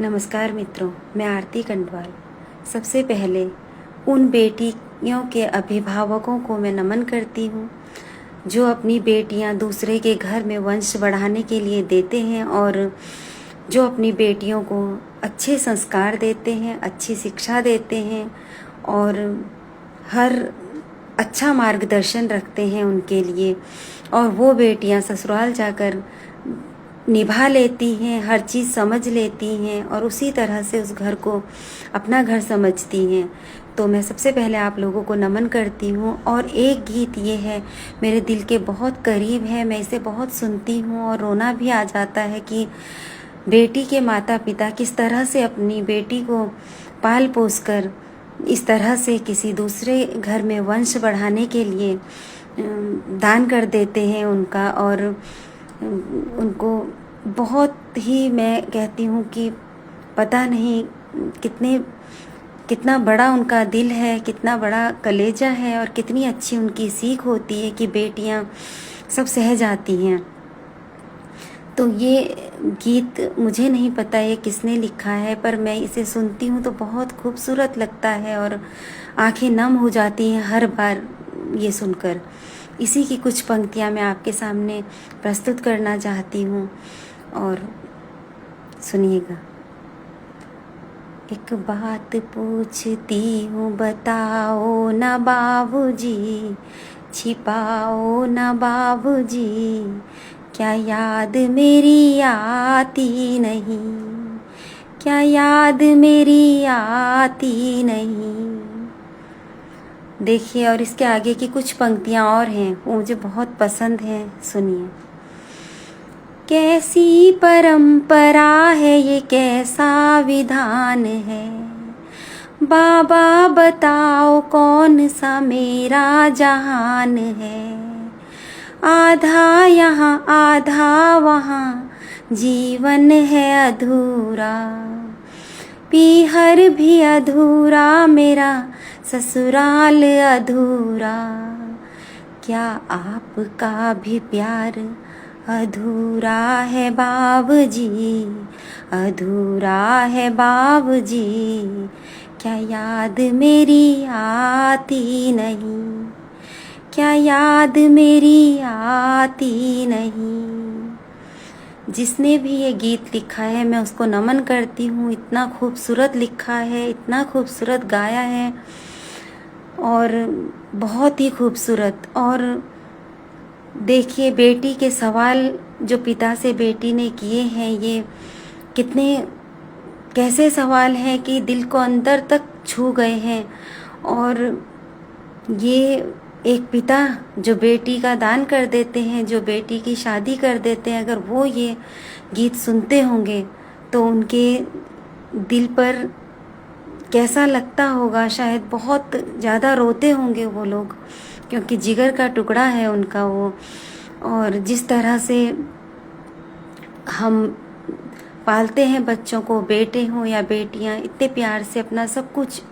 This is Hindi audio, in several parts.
नमस्कार मित्रों, मैं आरती कंडवाल। सबसे पहले उन बेटियों के अभिभावकों को मैं नमन करती हूँ जो अपनी बेटियाँ दूसरे के घर में वंश बढ़ाने के लिए देते हैं और जो अपनी बेटियों को अच्छे संस्कार देते हैं, अच्छी शिक्षा देते हैं और हर अच्छा मार्गदर्शन रखते हैं उनके लिए। और वो बेटियाँ ससुराल जाकर निभा लेती हैं, हर चीज़ समझ लेती हैं और उसी तरह से उस घर को अपना घर समझती हैं। तो मैं सबसे पहले आप लोगों को नमन करती हूँ। और एक गीत ये है, मेरे दिल के बहुत करीब है, मैं इसे बहुत सुनती हूँ और रोना भी आ जाता है कि बेटी के माता पिता किस तरह से अपनी बेटी को पाल पोस कर इस तरह से किसी दूसरे घर में वंश बढ़ाने के लिए दान कर देते हैं उनका। और उनको बहुत ही, मैं कहती हूँ कि पता नहीं कितना बड़ा उनका दिल है, कितना बड़ा कलेजा है और कितनी अच्छी उनकी सीख होती है कि बेटियाँ सब सह जाती हैं। तो ये गीत मुझे नहीं पता ये किसने लिखा है, पर मैं इसे सुनती हूँ तो बहुत खूबसूरत लगता है और आंखें नम हो जाती हैं हर बार ये सुनकर। इसी की कुछ पंक्तियाँ मैं आपके सामने प्रस्तुत करना चाहती हूँ और सुनिएगा। एक बात पूछती हूँ, बताओ ना बाबूजी, छिपाओ ना बाबूजी, क्या याद मेरी आती नहीं, क्या याद मेरी आती नहीं। देखिए, और इसके आगे की कुछ पंक्तियाँ और हैं, वो मुझे बहुत पसंद हैं, सुनिए। कैसी परंपरा है ये, कैसा विधान है, बाबा बताओ कौन सा मेरा जहान है। आधा यहाँ आधा वहाँ, जीवन है अधूरा, पीहर भी अधूरा, मेरा ससुराल अधूरा, क्या आपका भी प्यार अधूरा है बाबूजी, अधूरा है बाबूजी, क्या याद मेरी आती नहीं, क्या याद मेरी आती नहीं। जिसने भी ये गीत लिखा है मैं उसको नमन करती हूँ। इतना खूबसूरत लिखा है, इतना खूबसूरत गाया है और बहुत ही खूबसूरत। और देखिए, बेटी के सवाल जो पिता से बेटी ने किए हैं, ये कैसे सवाल हैं कि दिल को अंदर तक छू गए हैं। और ये एक पिता जो बेटी का दान कर देते हैं, जो बेटी की शादी कर देते हैं, अगर वो ये गीत सुनते होंगे तो उनके दिल पर कैसा लगता होगा। शायद बहुत ज़्यादा रोते होंगे वो लोग, क्योंकि जिगर का टुकड़ा है उनका वो। और जिस तरह से हम पालते हैं बच्चों को, बेटे हों या बेटियां, इतने प्यार से अपना सब कुछ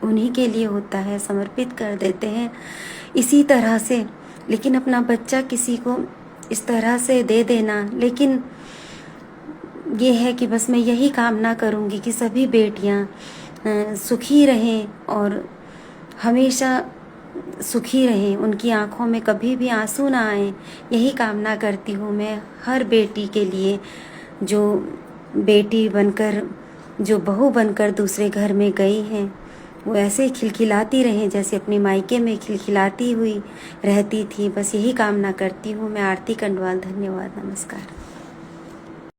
उन्हीं के लिए होता है, समर्पित कर देते हैं इसी तरह से। लेकिन अपना बच्चा किसी को इस तरह से दे देना, लेकिन ये है कि बस मैं यही कामना करूँगी कि सभी बेटियां सुखी रहें और हमेशा सुखी रहें, उनकी आँखों में कभी भी आंसू ना आए, यही कामना करती हूँ मैं हर बेटी के लिए जो बेटी बनकर, जो बहू बनकर दूसरे घर में गई हैं। वो ऐसे ही खिलखिलाती रहें जैसे अपनी मायके में खिलखिलाती हुई रहती थी। बस यही कामना करती हूँ मैं, आरती कंडवाल। धन्यवाद, नमस्कार।